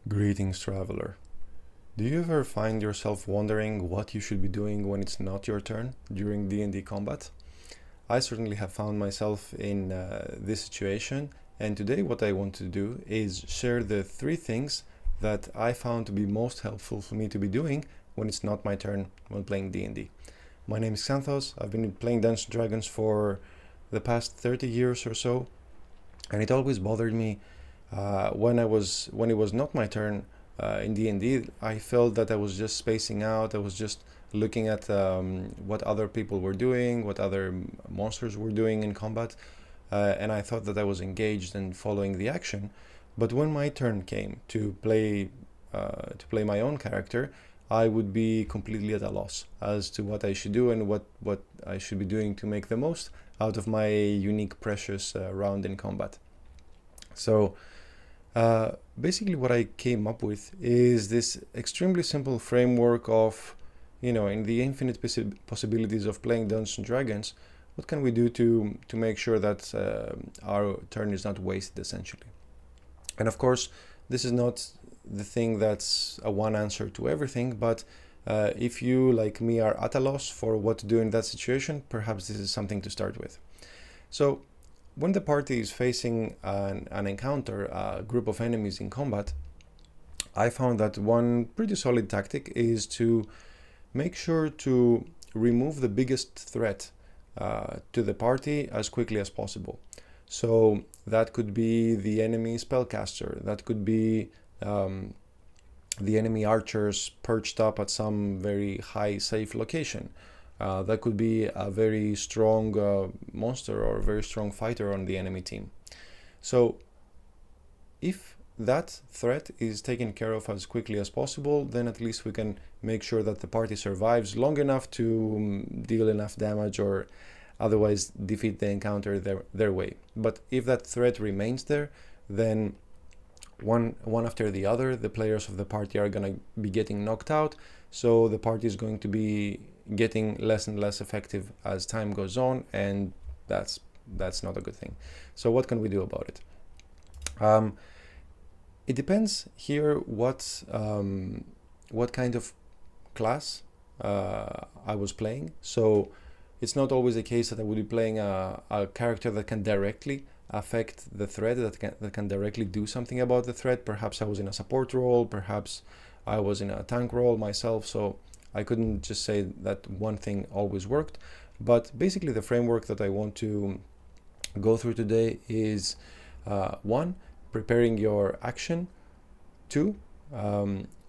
Greetings, traveler. Do you ever find yourself wondering what you should be doing when it's not your turn during D&D combat? I certainly have found myself in this situation, and today what I want to do is share the 3 things that I found to be most helpful for me to be doing when it's not my turn when playing D&D. My name is Xanthos. I've been playing Dungeons & Dragons for the past 30 years or so, and it always bothered me when it was not my turn in D&D. I felt that I was just spacing out. I was just looking at what other people were doing, what other monsters were doing in combat, and I thought that I was engaged and following the action. But when my turn came to play my own character, I would be completely at a loss as to what I should do and what I should be doing to make the most out of my unique, precious round in combat. So basically what I came up with is this extremely simple framework of, in the infinite possibilities of playing Dungeons and Dragons, what can we do to make sure that our turn is not wasted, essentially. And of course, this is not the thing that's a one answer to everything, but if you, like me, are at a loss for what to do in that situation, perhaps this is something to start with. So when the party is facing an encounter, a group of enemies in combat, I found that one pretty solid tactic is to make sure to remove the biggest threat to the party as quickly as possible. So that could be the enemy spellcaster, that could be the enemy archers perched up at some very high safe location. That could be a very strong monster or a very strong fighter on the enemy team. So if that threat is taken care of as quickly as possible, then at least we can make sure that the party survives long enough to deal enough damage or otherwise defeat the encounter their way. But if that threat remains there, then one after the other, the players of the party are going to be getting knocked out, so the party is going to be getting less and less effective as time goes on, and that's not a good thing. So what can we do about it? It depends here what kind of class I was playing. So it's not always the case that I would be playing a character that can directly affect the threat, that can directly do something about the threat. Perhaps I was in a support role, perhaps I was in a tank role myself, so I couldn't just say that one thing always worked. But basically the framework that I want to go through today is 1, preparing your action, 2,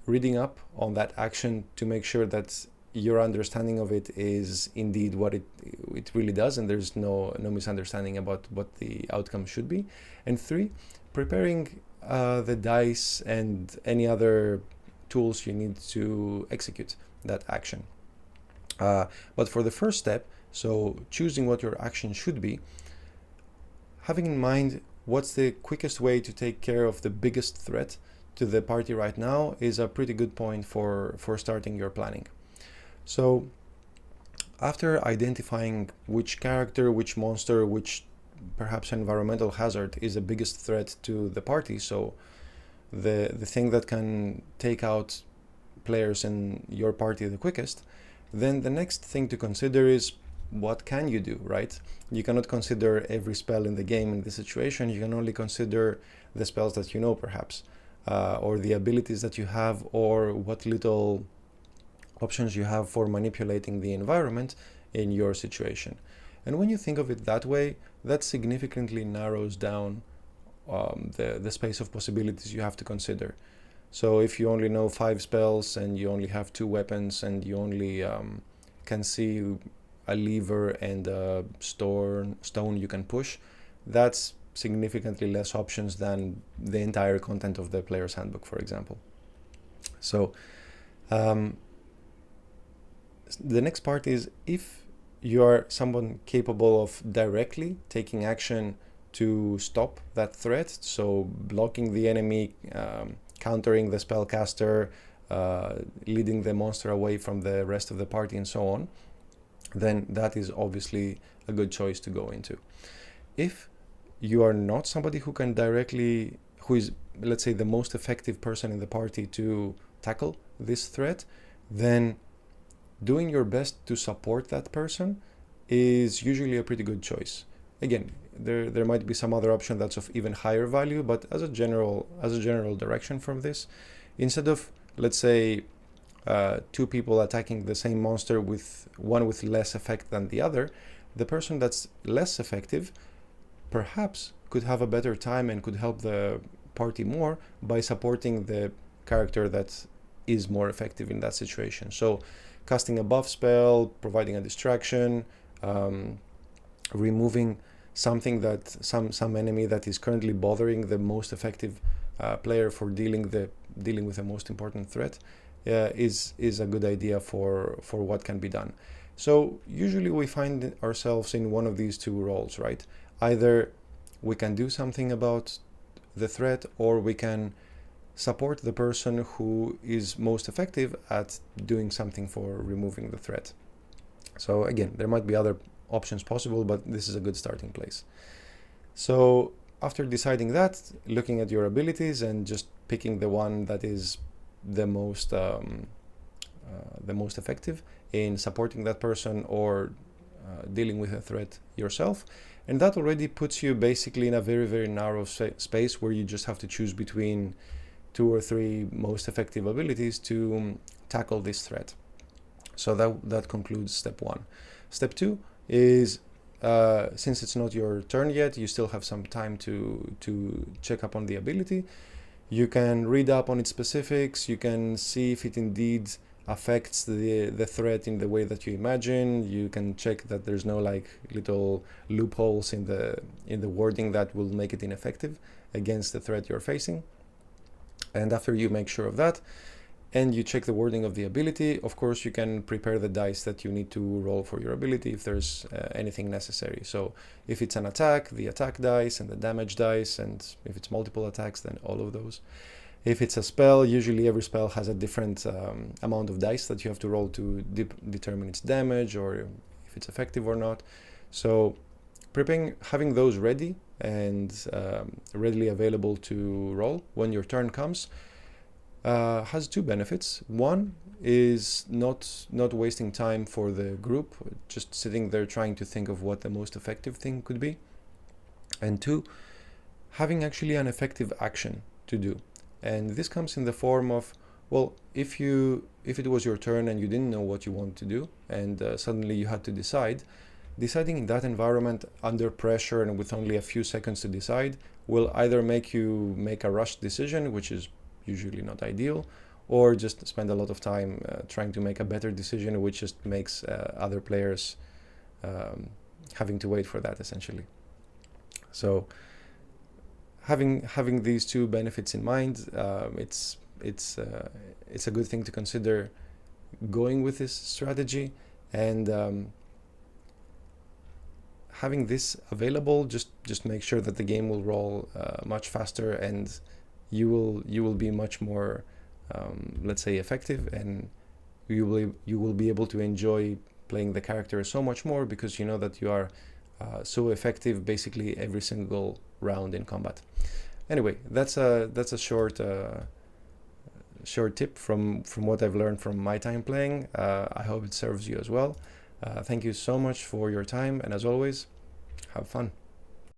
reading up on that action to make sure that your understanding of it is indeed what it really does, and there's no misunderstanding about what the outcome should be. And 3, preparing the dice and any other tools you need to execute that action. But for the first step, so choosing what your action should be, having in mind what's the quickest way to take care of the biggest threat to the party right now is a pretty good point for starting your planning. So after identifying which character, which monster, which perhaps environmental hazard is the biggest threat to the party, so the thing that can take out players in your party the quickest, then the next thing to consider is what can you do, right? You cannot consider every spell in the game in this situation. You can only consider the spells that you know, perhaps, or the abilities that you have, or what little options you have for manipulating the environment in your situation. And when you think of it that way, that significantly narrows down the space of possibilities you have to consider. So if you only know 5 spells and you only have 2 weapons and you only can see a lever and a stone you can push, that's significantly less options than the entire content of the player's handbook, for example. So the next part is, if you are someone capable of directly taking action to stop that threat, so blocking the enemy, countering the spellcaster, leading the monster away from the rest of the party and so on, then that is obviously a good choice to go into. If you are not somebody who who is, let's say, the most effective person in the party to tackle this threat, then doing your best to support that person is usually a pretty good choice. Again, there might be some other option that's of even higher value, but as a general direction from this, instead of, let's say, two people attacking the same monster with one with less effect than the other, the person that's less effective perhaps could have a better time and could help the party more by supporting the character that is more effective in that situation. So casting a buff spell, providing a distraction, removing something that some enemy that is currently bothering the most effective player for dealing with the most important threat is a good idea for what can be done. So usually we find ourselves in one of these two roles, right? Either we can do something about the threat, or we can support the person who is most effective at doing something for removing the threat. So again, there might be other options possible, but this is a good starting place. So after deciding that, looking at your abilities and just picking the one that is the most effective in supporting that person or dealing with a threat yourself. And that already puts you basically in a very, very narrow space where you just have to choose between 2 or 3 most effective abilities to tackle this threat. So that concludes step 1. Step 2 is, since it's not your turn yet, you still have some time to check up on the ability. You can read up on its specifics. You can see if it indeed affects the threat in the way that you imagine. You can check that there's no like little loopholes in the wording that will make it ineffective against the threat you're facing. And after you make sure of that, and you check the wording of the ability, of course you can prepare the dice that you need to roll for your ability if there's anything necessary. So if it's an attack, the attack dice and the damage dice, and if it's multiple attacks, then all of those. If it's a spell, usually every spell has a different amount of dice that you have to roll to determine its damage or if it's effective or not. So having those ready and readily available to roll when your turn comes has 2 benefits. One is not wasting time for the group, just sitting there trying to think of what the most effective thing could be. And 2, having actually an effective action to do. And this comes in the form of, well, if it was your turn and you didn't know what you wanted to do, and suddenly you had to deciding in that environment under pressure and with only a few seconds to decide will either make you make a rushed decision, which is usually not ideal, or just spend a lot of time trying to make a better decision, which just makes other players having to wait for that essentially. So having these 2 benefits in mind, it's a good thing to consider going with this strategy, and having this available just make sure that the game will roll much faster, and you will be much more let's say effective, and you will be able to enjoy playing the character so much more because you know that you are so effective basically every single round in combat. Anyway, that's a short tip from what I've learned from my time playing. I hope it serves you as well. Thank you so much for your time, and as always, have fun.